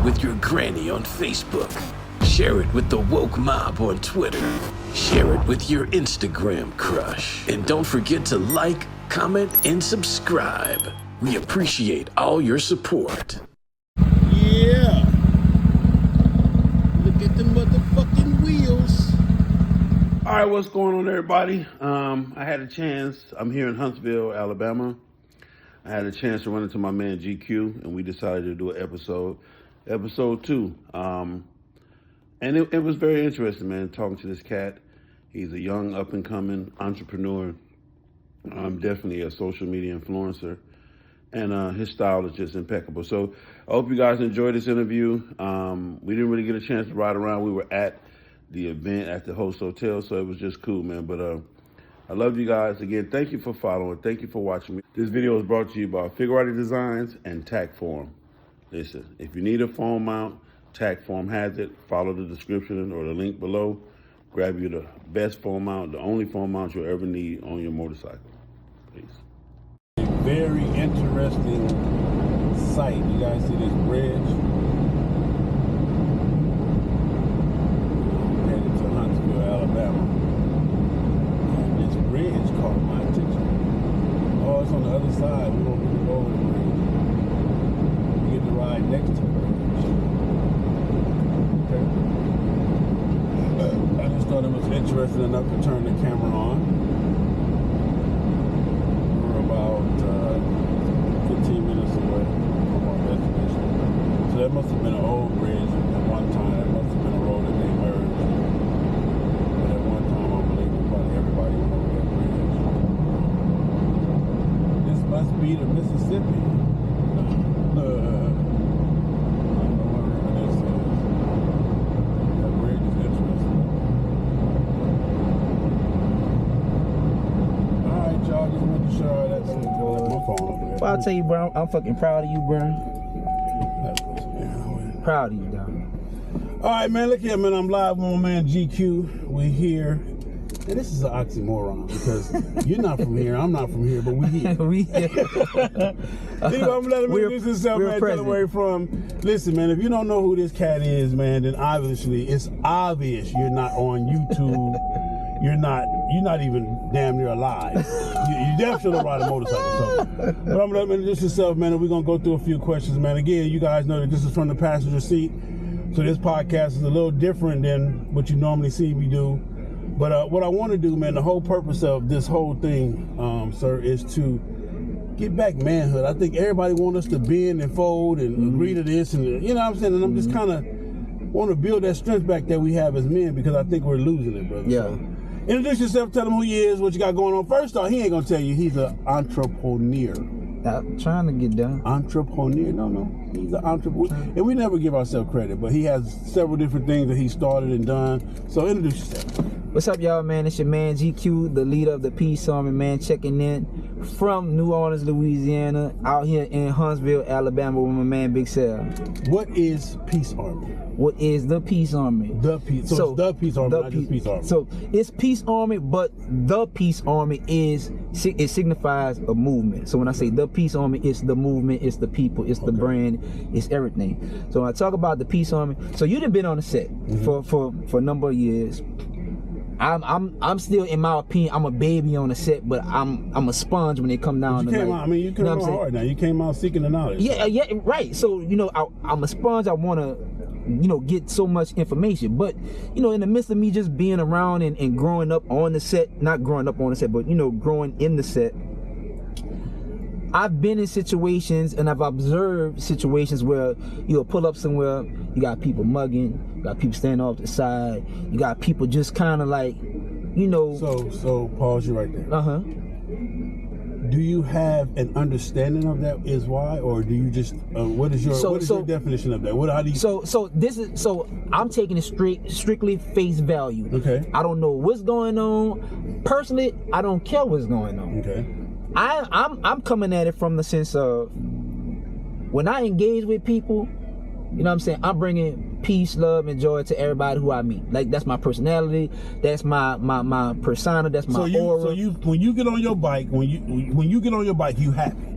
with your granny on Facebook. Share it with the woke mob on Twitter. Share it with your Instagram crush. And don't forget to like, comment, and subscribe. We appreciate all your support. Yeah. Look at the motherfucking wheels. All right, what's going on, everybody? I had a chance. I'm here in Huntsville, Alabama. I had a chance to run into my man GQ, and we decided to do an episode 2. And it was very interesting, man, talking to this cat. He's a young, up-and-coming entrepreneur. Definitely a social media influencer. And his style is just impeccable. So I hope you guys enjoyed this interview. We didn't really get a chance to ride around. We were at the event at the host hotel, so it was just cool, man. But I love you guys. Again, thank you for following. Thank you for watching me. This video is brought to you by Figurati Designs and Tack Form. Listen, if you need a phone mount, Tack Form has it. Follow the description or the link below. Grab you the best phone mount, the only phone mount you'll ever need on your motorcycle. Peace. A very interesting sight. You guys see this bridge? I'm headed to Huntsville, Alabama. And this bridge caught my attention. Oh, it's on the other side. We don't really go over the bridge. We get to ride next to the bridge. Okay. I just thought it was interesting enough to turn the camera on. We're about 15 minutes away from our destination. So that must have been an old bridge at one time. That must have been a road that they merged. But at one time, I believe probably everybody went over that bridge. This must be the Mississippi. I don't know what river this is. That bridge is interesting. Alright, y'all, just want to show you that. My phone over there. Well, I'll tell you, bro, I'm fucking proud of you, bro. Proud of you, dog. Alright, man, look here, man. I'm live with my man GQ. We're here. And this is an oxymoron because you're not from here, I'm not from here, but we here. We here. Anyway, I'm gonna let him introduce himself, man. Tell him where he's from. Listen, man, if you don't know who this cat is, man, then obviously it's obvious you're not on YouTube. You're not even damn near alive. You definitely shouldn't ride a motorcycle. So. But I'm gonna let him introduce himself, man, and we're gonna go through a few questions, man. Again, you guys know that this is from the passenger seat. So this podcast is a little different than what you normally see me do. But what I want to do, man, the whole purpose of this whole thing, sir, is to get back manhood. I think everybody wants us to bend and fold and agree to this, and you know what I'm saying? And I'm just kind of want to build that strength back that we have as men because I think we're losing it, brother. Yeah. So, introduce yourself, tell him who you is, what you got going on. First off, he ain't going to tell you he's an entrepreneur. I'm trying to get done. Entrepreneur? No. He's an entrepreneur. And we never give ourselves credit, but he has several different things that he started and done. So introduce yourself. What's up, y'all, man? It's your man GQ, the leader of the Peace Army, man, checking in from New Orleans, Louisiana, out here in Huntsville, Alabama with my man Big Sal. What is Peace Army? What is the Peace Army? The Peace. So it's the Peace Army, not just Peace Army. So it's Peace Army, but the Peace Army it signifies a movement. So when I say the Peace Army, it's the movement, it's the people, it's the brand, it's everything. So when I talk about the Peace Army, so you done been on the set for a number of years. I'm still, in my opinion, I'm a baby on the set, but I'm a sponge when they come down. You came out, I mean, you came out hard now. You came out seeking the knowledge. Yeah, right. So, you know, I'm a sponge. I want to, you know, get so much information. But, you know, in the midst of me just being around and growing up on the set, not growing up on the set, but, you know, growing in the set, I've been in situations and I've observed situations where you'll pull up somewhere, you got people mugging, you got people standing off the side, you got people just kind of like, you know. So pause you right there. Do you have an understanding of that is why, or do you just what is your definition of that? How do you? So I'm taking it strictly face value. Okay. I don't know what's going on. Personally, I don't care what's going on. Okay. I'm coming at it from the sense of when I engage with people, you know what I'm saying, I'm bringing peace, love, and joy to everybody who I meet. Like, that's my personality, that's my persona, that's my aura. So when you get on your bike, when you get on your bike, you happy.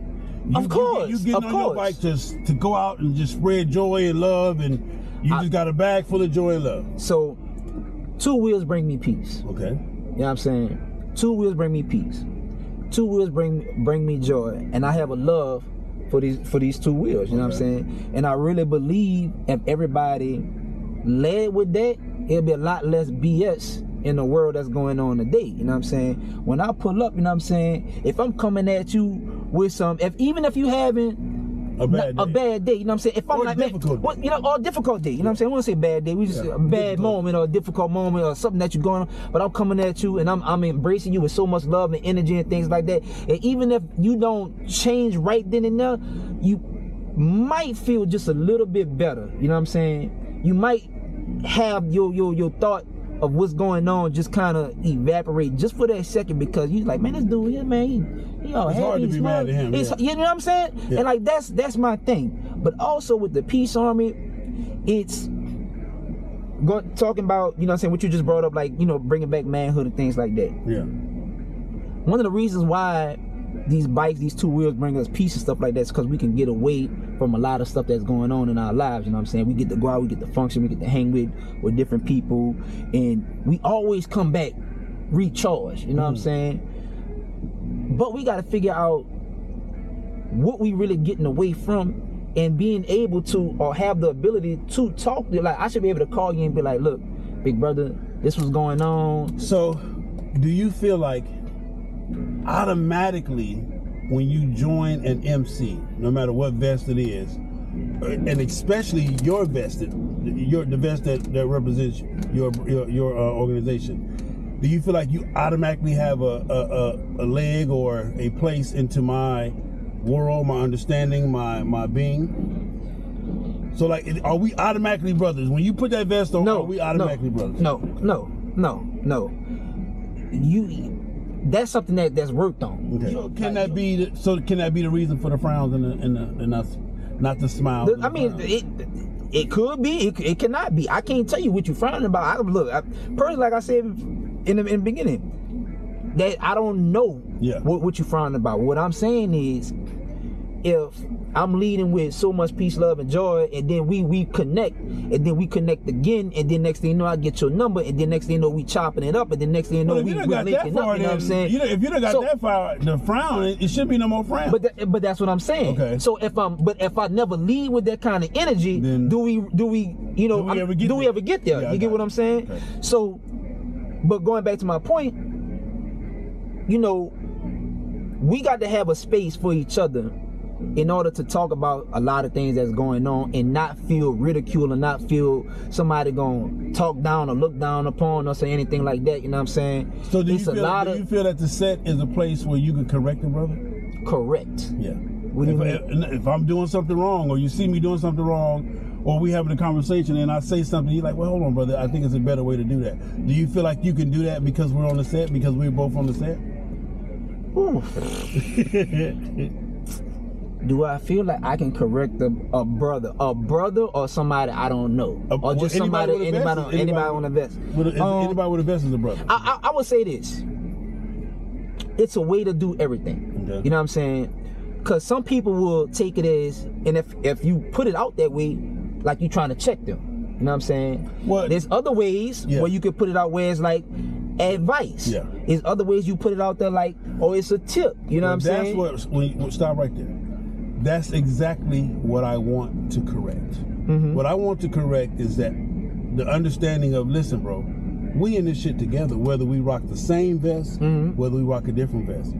Of course. You getting on your bike to go out and just spread joy and love, and you just got a bag full of joy and love. So, 2 wheels bring me peace. Okay. You know what I'm saying? 2 wheels bring me peace. 2 wheels bring me joy, and I have a love for these 2 wheels. You know what I'm saying? And I really believe if everybody led with that, it'll be a lot less BS in the world that's going on today. You know what I'm saying? When I pull up, you know what I'm saying? If I'm coming at you with even if you having a bad day, you know what I'm saying? If I'm like, difficult man, or a difficult day, you know what I'm saying? I want to say bad day, we just a bad moment or a difficult moment or something that you're going on, but I'm coming at you and I'm embracing you with so much love and energy and things like that. And even if you don't change right then and there, you might feel just a little bit better. You know what I'm saying? You might have your thought of what's going on just kind of evaporate just for that second, because you like, man, this dude here, man, he all it's happy, hard to be mad at him. You know what I'm saying? And like that's my thing. But also with the Peace Army, it's talking about, you know what I'm saying, what you just brought up, like, you know, bringing back manhood and things like that. Yeah. One of the reasons why these bikes, these 2 wheels bring us peace and stuff like that is because we can get away from a lot of stuff that's going on in our lives. You know what I'm saying? We get to go out, we get to function, we get to hang with different people, and we always come back recharged. You know what I'm saying? But we got to figure out what we really getting away from, and being able to, or have the ability to talk to, like, I should be able to call you and be like, look, big brother, this was going on. So do you feel like automatically when you join an MC, no matter what vest it is, and especially your vest, the vest that represents your organization, do you feel like you automatically have a leg or a place into my world, my understanding, my being? So like, are we automatically brothers when you put that vest on? Are we automatically brothers? No. That's something that's worked on. Okay. So can that be the reason for the frowns and us not the smiles? I mean, it could be. It cannot be. I can't tell you what you're frowning about. Personally, like I said in the beginning, that I don't know what you're frowning about. What I'm saying is, if I'm leading with so much peace, love, and joy, and then we connect, and then we connect again, and then next thing you know, I get your number, and then next thing you know, we chopping it up, and then next thing you know, we linking up. You know what I'm saying? If you don't got that far, the frown, it should be no more frown. But that's what I'm saying. Okay. So if I never lead with that kind of energy, then do we ever get there? Yeah, you get what I'm saying? Okay. So, but going back to my point, you know, we got to have a space for each other in order to talk about a lot of things that's going on, and not feel ridiculed, and not feel somebody gonna talk down or look down upon us or anything like that. You know what I'm saying? So do you feel that the set is a place where you can correct a brother? Correct. Yeah. What do you mean? If I'm doing something wrong, or you see me doing something wrong, or we having a conversation and I say something, you're like, well, hold on, brother, I think it's a better way to do that. Do you feel like you can do that because we're on the set, because we're both on the set? Do I feel like I can correct a brother or somebody I don't know, or just anybody on the vest? Anybody with a vest is a brother. I would say this: it's a way to do everything. Okay. You know what I'm saying? Because some people will take it as, and if you put it out that way, like you trying to check them. You know what I'm saying? Well, there's other ways where you could put it out where it's like advice. Yeah. There's other ways you put it out there like, oh, it's a tip. You know what I'm saying? That's what. Stop right there. That's exactly what I want to correct. Mm-hmm. What I want to correct is that the understanding of, listen, bro, we in this shit together, whether we rock the same vest, whether we rock a different vest.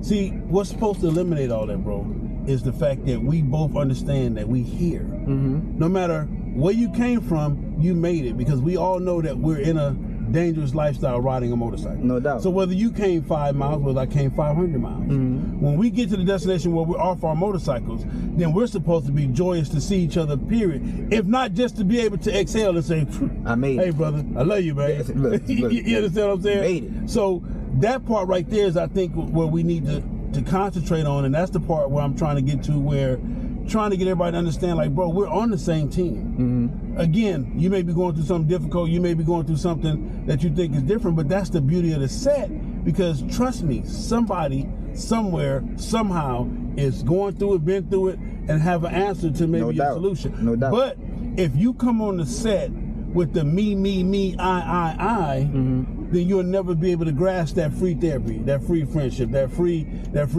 See, what's supposed to eliminate all that, bro, is the fact that we both understand that we here. Mm-hmm. No matter where you came from, you made it, because we all know that we're in a dangerous lifestyle riding a motorcycle. No doubt. So whether you came 5 miles, whether I came 500 miles, when we get to the destination where we're off our motorcycles, then we're supposed to be joyous to see each other, period. If not just to be able to exhale and say, I made it. Hey, brother, I love you, man. Look. You understand what I'm saying? Made it. So that part right there is, I think, where we need to concentrate on, and that's the part where I'm trying to get to, where trying to get everybody to understand, like, bro, we're on the same team. Again, you may be going through something difficult, you may be going through something that you think is different, but that's the beauty of the set, because trust me, somebody somewhere, somehow, is going through it, been through it, and have an answer to maybe a solution. No doubt. But if you come on the set with the me, I, then you'll never be able to grasp that free therapy, that free friendship, that free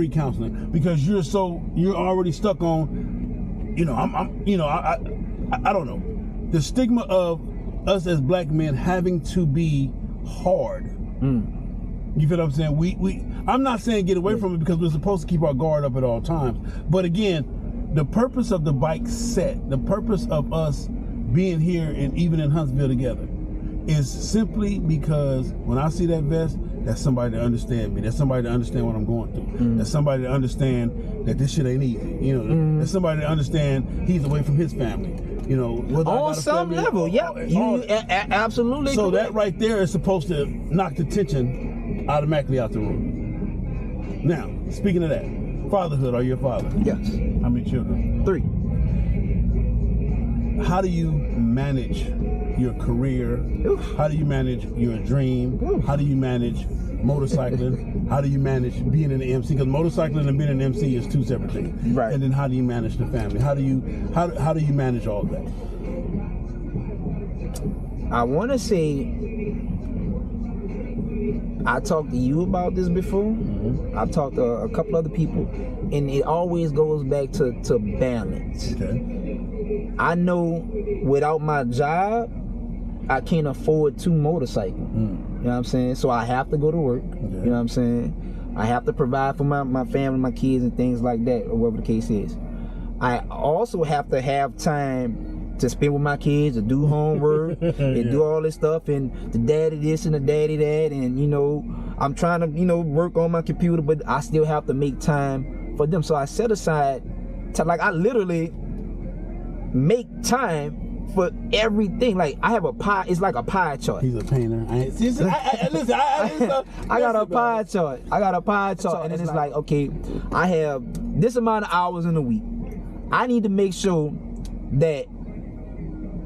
counseling, because you're already stuck on, I don't know, the stigma of us as black men having to be hard. You feel what I'm saying? I'm not saying get away from it, because we're supposed to keep our guard up at all times. But again, the purpose of the bike set, the purpose of us being here and even in Huntsville together, is simply because when I see that vest, that's somebody to understand me. That's somebody to understand what I'm going through. That's somebody to understand that this shit ain't easy. That's somebody to understand he's away from his family. On some level, absolutely. So that right there is supposed to knock the tension automatically out the room. Now, speaking of that, fatherhood, are you a father? Yes. How many children? 3. How do you manage your career? Oof. How do you manage your dream? Oof. How do you manage motorcycling? How do you manage being an MC? Because motorcycling and being an MC is 2 separate things. Right. And then how do you manage the family? How do you manage all of that? I want to say, I talked to you about this before. I've talked to a couple other people, and it always goes back to balance. Okay. I know without my job, I can't afford 2 motorcycles. You know what I'm saying? So I have to go to work. Okay. You know what I'm saying? I have to provide for my family, my kids, and things like that, or whatever the case is. I also have to have time to spend with my kids, to do homework, and do all this stuff, and the daddy this and the daddy that, and I'm trying to work on my computer, but I still have to make time for them. So I set aside I literally make time for everything. Like, I have a pie. It's like a pie chart. He's a painter. I got a pie chart. And then it's like, okay, I have this amount of hours in a week. I need to make sure that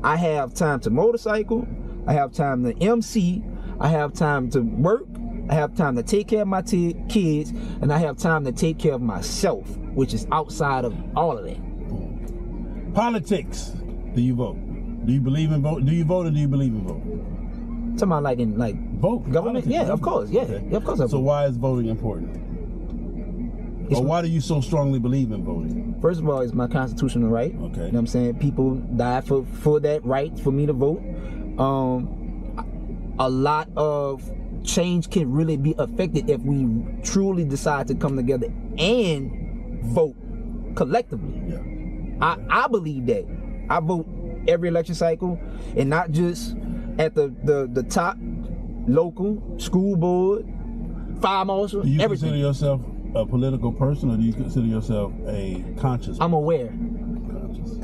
I have time to motorcycle, I have time to MC, I have time to work, I have time to take care of my kids, and I have time to take care of myself, which is outside of all of that. Politics. Do you vote? Do you believe in vote? Do you vote, or do you believe in vote? Talking about like in vote government? Politics, Yeah, of course. Yeah, okay. Yeah, of course. So why is voting important? Or why do you so strongly believe in voting? First of all, it's my constitutional right. Okay. You know what I'm saying? People died for that right for me to vote. A lot of change can really be affected if we truly decide to come together and vote collectively. Yeah. I believe that. I vote every election cycle, and not just at the top, local, school board, fire marshal, Do you everything. consider yourself a political person, or do you consider yourself a conscious person? I'm aware. Conscious.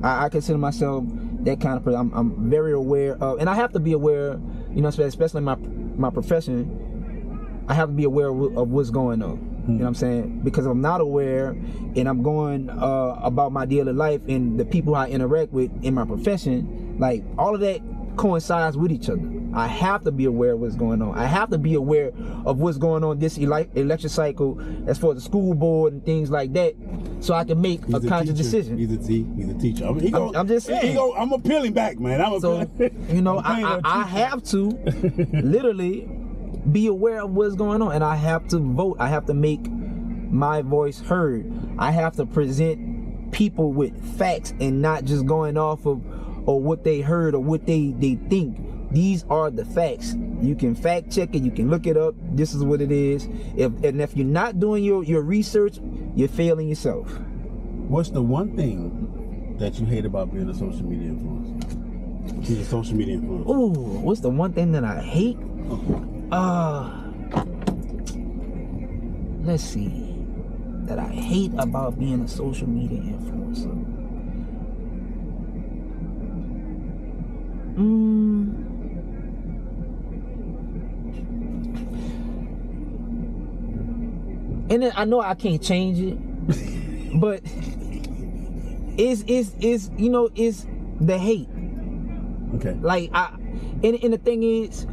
I consider myself that kind of person. I'm very aware of, and I have to be aware, especially in my profession, I have to be aware of what's going on. You know what I'm saying? Because if I'm not aware and I'm going about my daily life and the people I interact with in my profession, like all of that coincides with each other. I have to be aware of what's going on. I have to be aware of what's going on this election cycle as far as the school board and things like that, so I can make a conscious decision. He's a teacher. I'm just saying. I'm appealing back, man. I have to literally be aware of what's going on, and I have to vote. I have to make my voice heard. I have to present people with facts and not just going off of or what they heard or what they think. These are the facts. You can fact check it, you can look it up. This is what it is. If you're not doing your research, you're failing yourself. What's the one thing that you hate about being a social media influencer? She's a social media influencer. Ooh, what's the one thing that I hate? Let's see. That I hate about being a social media influencer. And then I know I can't change it, but it's the hate. Okay. Like and the thing is,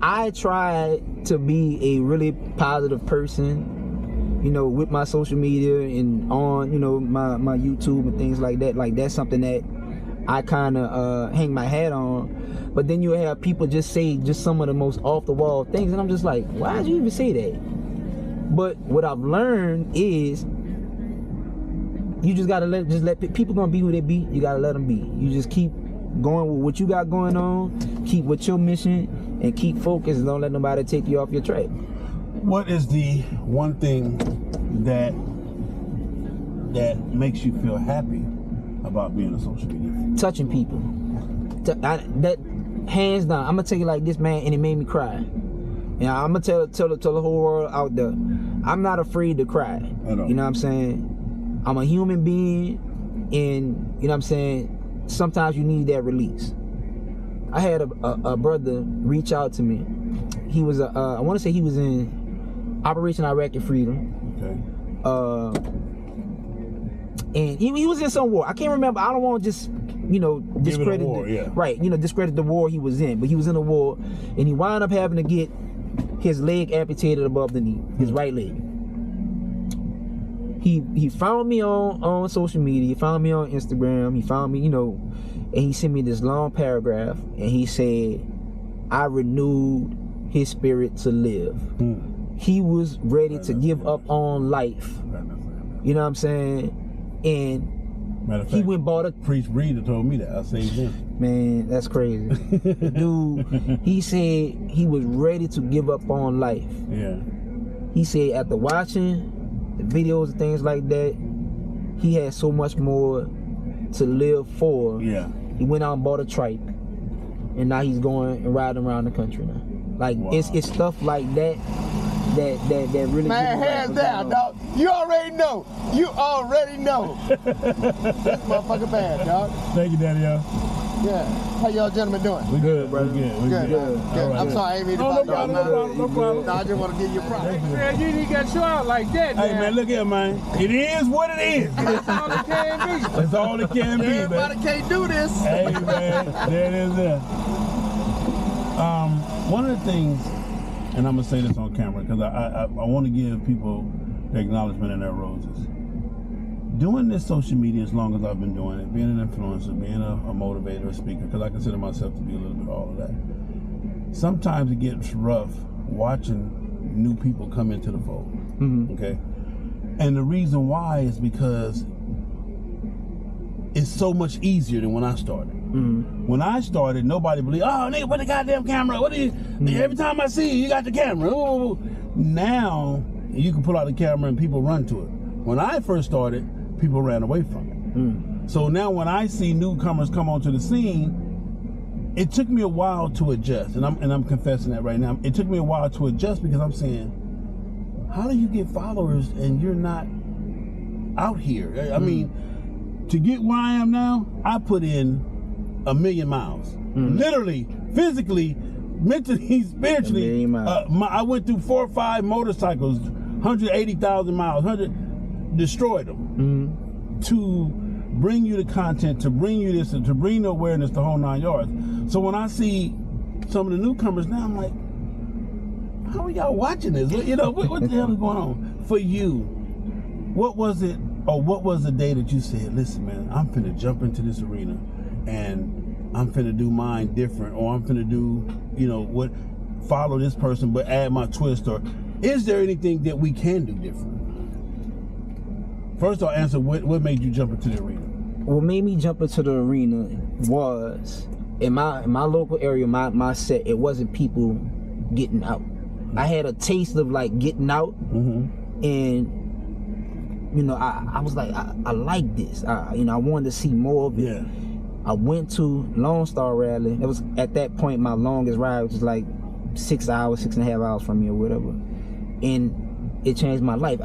I tried to be a really positive person, you know, with my social media and on, you know, my YouTube and things like that. Like, that's something that I kind of hang my hat on. But then you have people just say just some of the most off the wall things, and I'm just like, why did you even say that? But what I've learned is you just gotta let people gonna be who they be. You gotta let them be. You just keep going with what you got going on, keep with your mission, and keep focused, and don't let nobody take you off your track. What is the one thing that makes you feel happy about being on social media? Touching people. That hands down. I'm gonna tell you like this, man, and it made me cry. And I'm gonna tell the whole world out there, I'm not afraid to cry. You know what I'm saying? I'm a human being, and you know what I'm saying, sometimes you need that release. I had a brother reach out to me. He was I want to say he was in Operation Iraqi Freedom. Okay. And he was in some war. I can't remember. I don't want to just, you know, discredit the war, right, you know, discredit the war he was in. But he was in a war, and he wound up having to get his leg amputated above the knee, his right leg. He found me on social media, he found me on Instagram, he found me, you know, and he sent me this long paragraph, and he said, I renewed his spirit to live. He was ready to give up on life. You know what I'm saying? And matter of fact, he went and bought a Priest Breeder told me that. I saved him. Man, that's crazy. The dude, he said he was ready to give up on life. Yeah. He said after watching the videos and things like that, he had so much more to live for. Yeah. He went out and bought a trike, and now he's going and riding around the country now. Like, wow. It's stuff like that really. Man, hands down, dog. You already know. You already know. That's motherfucking bad, dog. Thank you, Daddy. Yeah. How y'all gentlemen doing? We good, brother. We good. Good. Right. I'm sorry, I ain't mean to no problem. No, I just want to give you a prize. Man, you didn't get you out like that, man. Hey, man, look here, man. It is what it is. That's all it can be. That's all it can be, Everybody man. can't do this. Hey, man. There it is there. One of the things, and I'm going to say this on camera because I want to give people the acknowledgement in their roses. Doing this social media as long as I've been doing it, being an influencer, being a motivator, a speaker, because I consider myself to be a little bit all of that. Sometimes it gets rough watching new people come into the fold, okay? And the reason why is because it's so much easier than when I started. When I started, nobody believed, oh, nigga, put the goddamn camera. What are you? Every time I see you, you got the camera. Ooh. Now, you can pull out the camera and people run to it. When I first started, people ran away from it. So now when I see newcomers come onto the scene, it took me a while to adjust, and I'm confessing that right now. It took me a while to adjust because I'm saying, how do you get followers and you're not out here? I mean, to get where I am now, I put in 1,000,000 miles. Literally, physically, mentally, spiritually. I went through 4 or 5 motorcycles, 180,000 miles, destroyed them to bring you the content, to bring you this, and to bring the awareness, the whole 9 yards. So when I see some of the newcomers now, I'm like, how are y'all watching this? You know, what the hell is going on? For you, what was it, or what was the day that you said, listen, man, I'm finna jump into this arena and I'm finna do mine different, or I'm finna do, you know, what, follow this person but add my twist, or is there anything that we can do different? First, I'll answer what made you jump into the arena. What made me jump into the arena was in my local area, my set. It wasn't people getting out. I had a taste of like getting out, and you know, I was like, I like this. You know, I wanted to see more of it. Yeah. I went to Lone Star Rally. It was at that point my longest ride, which is like 6 hours, 6.5 hours from me or whatever, and it changed my life.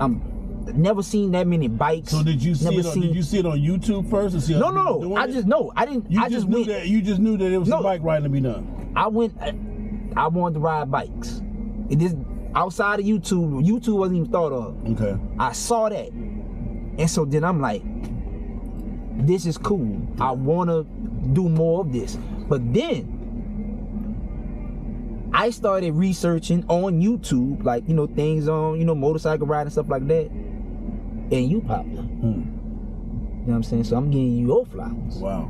Never seen that many bikes. So did you see it? Did you see it on YouTube first? Or see no. I just I didn't. You just knew that it was some bike riding to be done. I wanted to ride bikes. It is outside of YouTube. YouTube wasn't even thought of. Okay. I saw that, and so then I'm like, this is cool. I want to do more of this. But then I started researching on YouTube, like, you know, things on, you know, motorcycle riding and stuff like that. And you popped up. You know what I'm saying? So I'm getting you your flowers. Wow.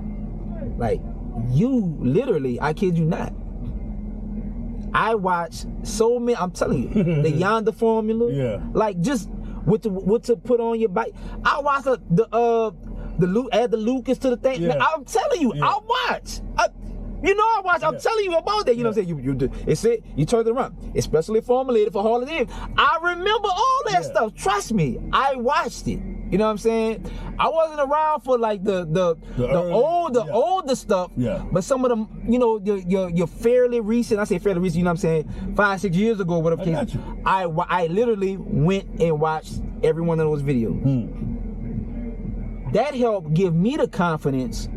Like, you literally, I kid you not, I watched so many, I'm telling you, the Yonder formula. Yeah. Like, just what to put on your bike. I watched add the Lucas to the thing. Yeah. Man, I'm telling you, Yeah. I watch. You know I watch. I'm telling you about that. You know what I'm saying? You do. It said you turn it around, especially formulated for Hall of Fame. I remember all that stuff. Trust me, I watched it. You know what I'm saying? I wasn't around for like the older stuff. Yeah. But some of them, you know, your fairly recent. I say fairly recent. You know what I'm saying? 5-6 years ago, whatever. I got you. I literally went and watched every one of those videos. That helped give me the confidence.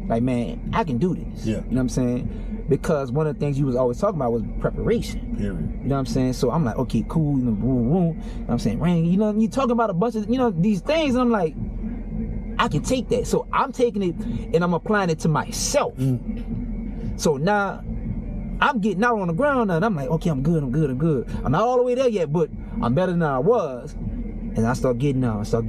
Like, man, I can do this. Yeah. You know what I'm saying? Because one of the things you was always talking about was preparation. Period. You know what I'm saying? So I'm like, okay, cool, you know, boom, boom. You know what I'm saying? Rain, you know, you talking about a bunch of, you know, these things, and I'm like, I can take that. So I'm taking it and I'm applying it to myself. So now I'm getting out on the ground now, and I'm like, okay, I'm good. I'm not all the way there yet, but I'm better than I was. And I start getting out, I start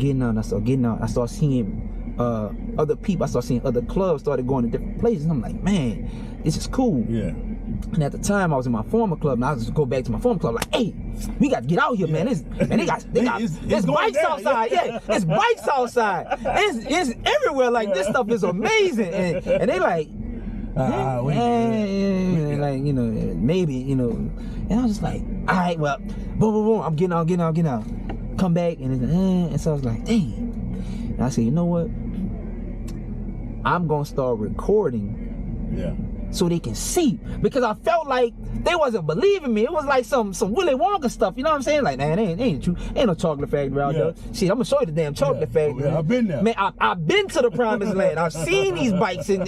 seeing other people, I started seeing other clubs started going to different places, and I'm like, man, this is cool. Yeah. And at the time I was in my former club, and I was just go back to my former club like, hey, we got to get out here, man. They got there's bikes outside. Yeah, there's bikes outside. It's everywhere. Like, this stuff is amazing. And they like, like, you know, maybe, you know. And I was just like, all right, well, boom, I'm getting out. Come back, and so I was like, dang. And I said, you know what? I'm gonna start recording. Yeah. So they can see, because I felt like they wasn't believing me. It was like some Willy Wonka stuff, you know what I'm saying? Like, man, ain't true. Ain't no chocolate factory out there. Shit, I'm gonna show you the damn chocolate factory. Yeah, I've been there. Man, I've been to the promised land. I've seen these bikes and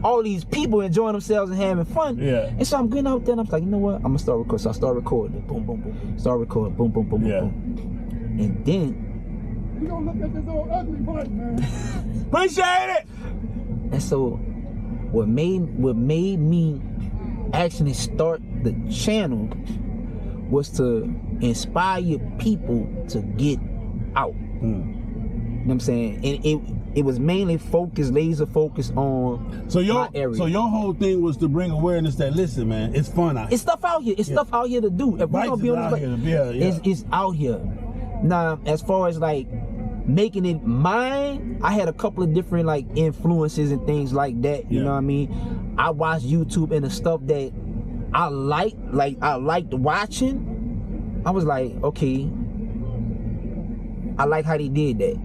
all these people enjoying themselves and having fun. Yeah. And so I'm getting out there and I'm like, you know what? I'm gonna start recording. So I start recording. Boom, boom, boom. Start recording. Boom, boom, boom, Yeah. boom. And then You don't look at this old ugly bike, man. Appreciate it. And so what made me actually start the channel was to inspire people to get out. You know what I'm saying? And it was mainly laser focused on my area. So your whole thing was to bring awareness that, listen, man, it's fun out here. It's stuff out here. It's stuff out here to do. If we're gonna be on this, it's out here. Now, as far as like making it mine, I had a couple of different like influences and things like that. You know what I mean? I watched YouTube and the stuff that I liked watching. I was like, okay, I like how they did that.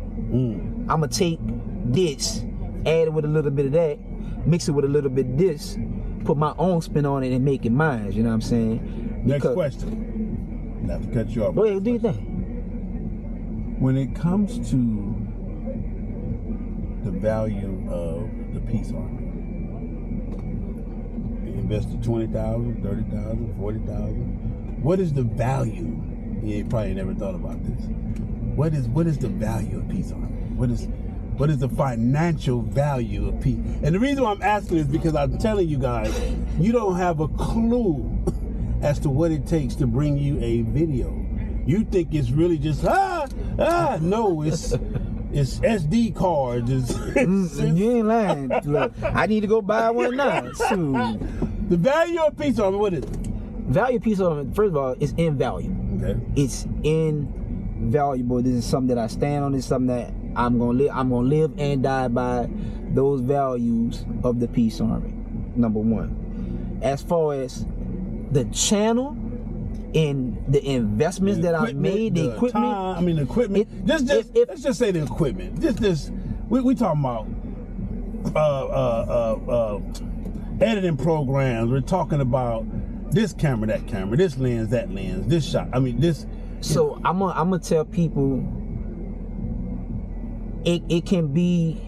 I'ma take this, add it with a little bit of that, mix it with a little bit of this, put my own spin on it and make it mine. You know what I'm saying? Next question. Not to cut you off. Go ahead, do your thing. When it comes to the value of the peace army, you invested $20,000, $30,000, $40,000. What is the value? You probably never thought about this. What is the value of peace army? What is the financial value of peace? And the reason why I'm asking is because I'm telling you guys, you don't have a clue as to what it takes to bring you a video. You think it's really just no, it's SD cards. You ain't lying. Look, I need to go buy one now. Soon. The value of peace army, what is it? Value of peace army, first of all, is invaluable. Okay. It's invaluable. This is something that I stand on. This is something that I'm gonna live and die by those values of the peace army. Number one. As far as the channel and the investments that I've made, the equipment. The equipment. Let's just say the equipment. We talking about editing programs. We're talking about this camera, that camera, this lens, that lens, this shot. So I'm gonna tell people it can be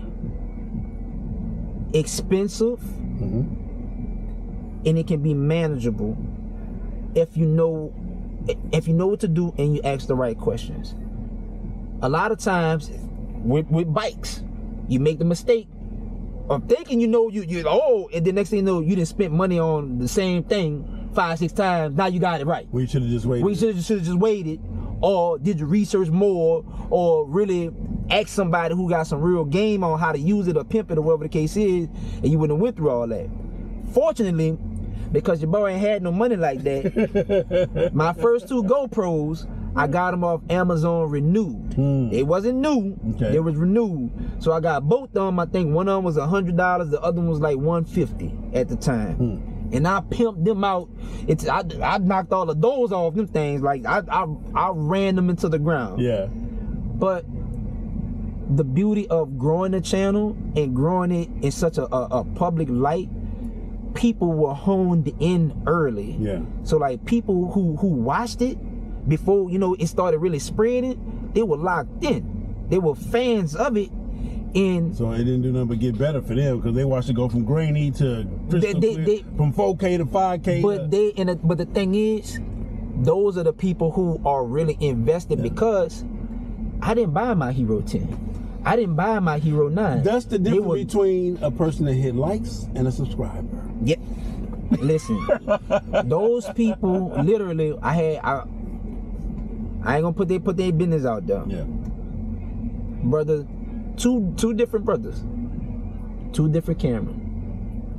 expensive and it can be manageable if you know what to do and you ask the right questions. A lot of times with bikes, you make the mistake of thinking you and the next thing you know, you didn't spend money on the same thing 5, 6 times. Now you got it right. We should have just waited. We should have just waited, or did you research more, or really ask somebody who got some real game on how to use it or pimp it or whatever the case is, and you wouldn't have went through all that. Fortunately, because your boy ain't had no money like that, my first 2 GoPros, I got them off Amazon renewed. It wasn't new, Okay. it was renewed. So I got both of them. I think one of them was $100, the other one was like $150 at the time. And I pimped them out. I knocked all the doors off them things. Like I ran them into the ground. Yeah. But the beauty of growing the channel and growing it in such a public light, people were honed in early. Yeah. So like people who watched it before, you know, it started really spreading, they were locked in. They were fans of it. And so it didn't do nothing but get better for them because they watched it go from grainy to crystal clear, from 4K to 5K. But the thing is, those are the people who are really invested, because I didn't buy my Hero 10. I didn't buy my Hero 9. That's the difference between a person that hit likes and a subscriber. Yeah. Listen, those people literally, I ain't gonna put their business out there. Yeah. Brother, two different brothers, 2 different cameras.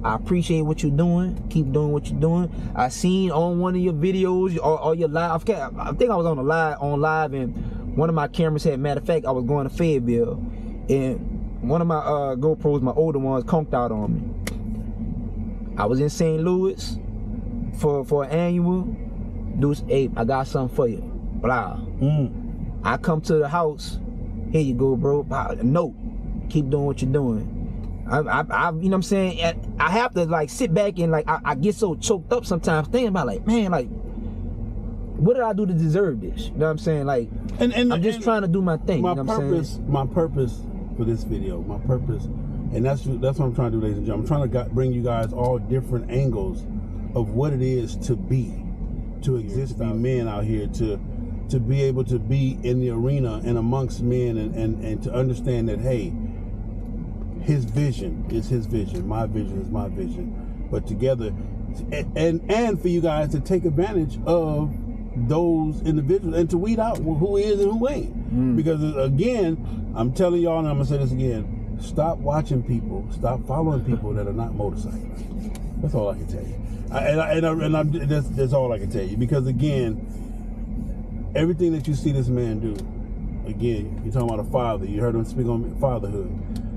I appreciate what you're doing. Keep doing what you're doing. I seen on one of your videos or your live. I think I was on live, and one of my cameras had. Matter of fact, I was going to Fayetteville, and one of my GoPros, my older ones, conked out on me. I was in St. Louis for an annual. Dudes, hey, I got something for you. Blah. I come to the house. Here you go, bro. Note. Keep doing what you're doing. I you know what I'm saying? I have to like sit back and like I get so choked up sometimes thinking about like, man, like, what did I do to deserve this? You know what I'm saying? Like, I'm just trying to do my thing. My you know what I'm saying? My purpose for this video, my purpose, and that's what I'm trying to do, ladies and gentlemen. I'm trying to bring you guys all different angles of what it is to exist, be men out here, to be able to be in the arena and amongst men, and to understand that, hey, his vision is his vision, my vision is my vision, but together, and for you guys to take advantage of those individuals and to weed out who is and who ain't. Because again, I'm telling y'all, and I'm gonna say this again, stop watching people, stop following people that are not motorcyclists. That's all I can tell you. That's all I can tell you, because again, everything that you see this man do, again, you're talking about a father. You heard him speak on fatherhood.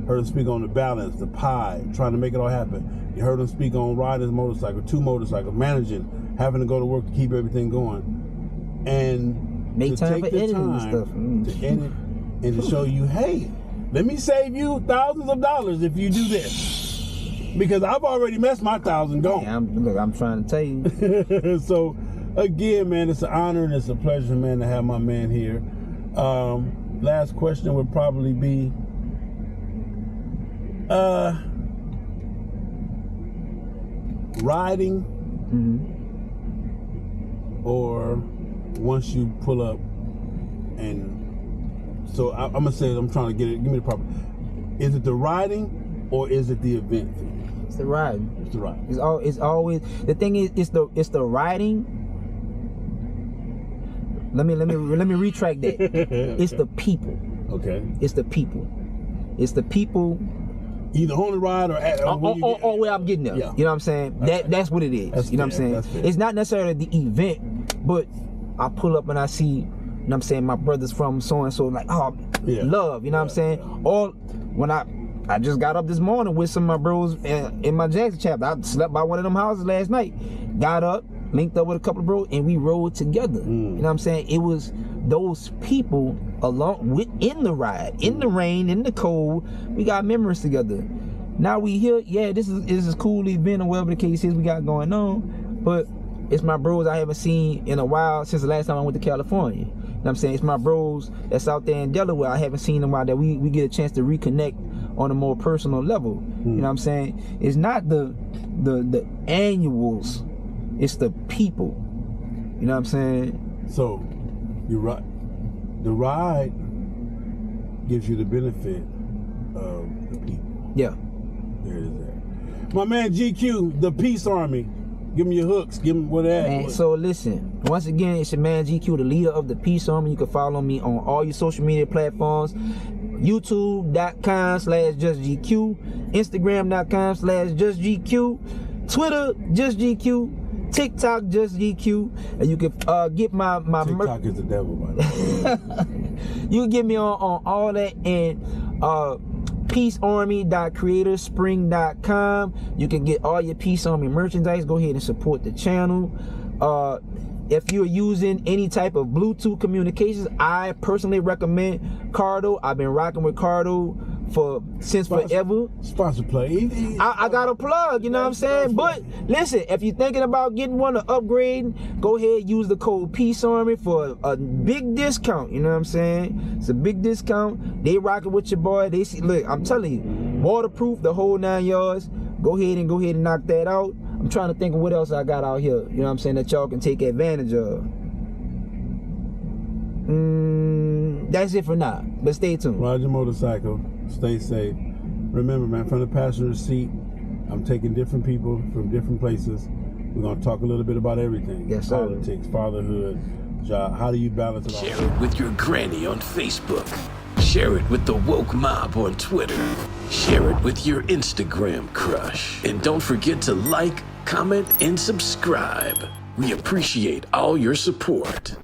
Heard him speak on the balance, the pie, trying to make it all happen. You heard him speak on riding his motorcycle, 2 motorcycles, managing, having to go to work to keep everything going, and make to time take for the editing and time stuff. to edit and to show you, hey, let me save you thousands of dollars if you do this, because I've already messed my 1,000 gone. Yeah, I'm trying to tell you. So again, man, it's an honor and it's a pleasure, man, to have my man here. Last question would probably be, riding, or once you pull up, and so I'm gonna say, I'm trying to get it, give me the proper, is it the riding or is it the event? It's the riding. It's the riding. It's always, the thing is, it's the riding. Let me retract that. It's the people. Okay. It's the people. It's the people. Either on the ride or where I'm getting there. Yeah. You know what I'm saying? That's what it is. That's you know fair. what I'm saying? It's not necessarily the event, but I pull up and I see, you know what I'm saying, my brothers from so and so, like, oh, love, you know what I'm saying? Yeah. Or when I just got up this morning with some of my bros in my Jackson chapter. I slept by one of them houses last night. Got up, linked up with a couple of bros, and we rode together. You know what I'm saying? It was those people in the ride, in the rain, in the cold. We got memories together. Now we here, yeah, this is a cool event or whatever the case is we got going on, but it's my bros I haven't seen in a while since the last time I went to California. You know what I'm saying? It's my bros that's out there in Delaware. I haven't seen them while that we get a chance to reconnect on a more personal level. You know what I'm saying? It's not the annuals, it's the people. You know what I'm saying? So you're right. The ride gives you the benefit of the people. Yeah. There it is. There. My man GQ, the Peace Army. Give them your hooks. Give them what that. Man, so listen, once again, it's your man GQ, the leader of the Peace Army. You can follow me on all your social media platforms. YouTube.com/JustGQ, Instagram.com/JustGQ, Twitter JustGQ, TikTok JustGQ, and you can get my TikTok is the devil, by the way. You can get me on all that and peacearmy.creatorspring.com. You can get all your Peace Army merchandise. Go ahead and support the channel. If you're using any type of Bluetooth communications, I personally recommend Cardo. I've been rocking with Cardo since forever. Sponsor play. I got a plug, you know what I'm saying? But listen, if you're thinking about getting one or upgrading, go ahead, use the code Peace Army for a big discount, you know what I'm saying? It's a big discount. They rocking with your boy. They see, look, I'm telling you, waterproof, the whole 9 yards. Go ahead and knock that out. I'm trying to think of what else I got out here, you know what I'm saying, that y'all can take advantage of. That's it for now, but stay tuned. Ride your motorcycle, stay safe. Remember, man, from the passenger seat, I'm taking different people from different places. We're going to talk a little bit about everything. Yes, sir. Politics, fatherhood, job. How do you balance it all? Share it with your granny on Facebook. Share it with the woke mob on Twitter. Share it with your Instagram crush. And don't forget to like, comment, and subscribe. We appreciate all your support.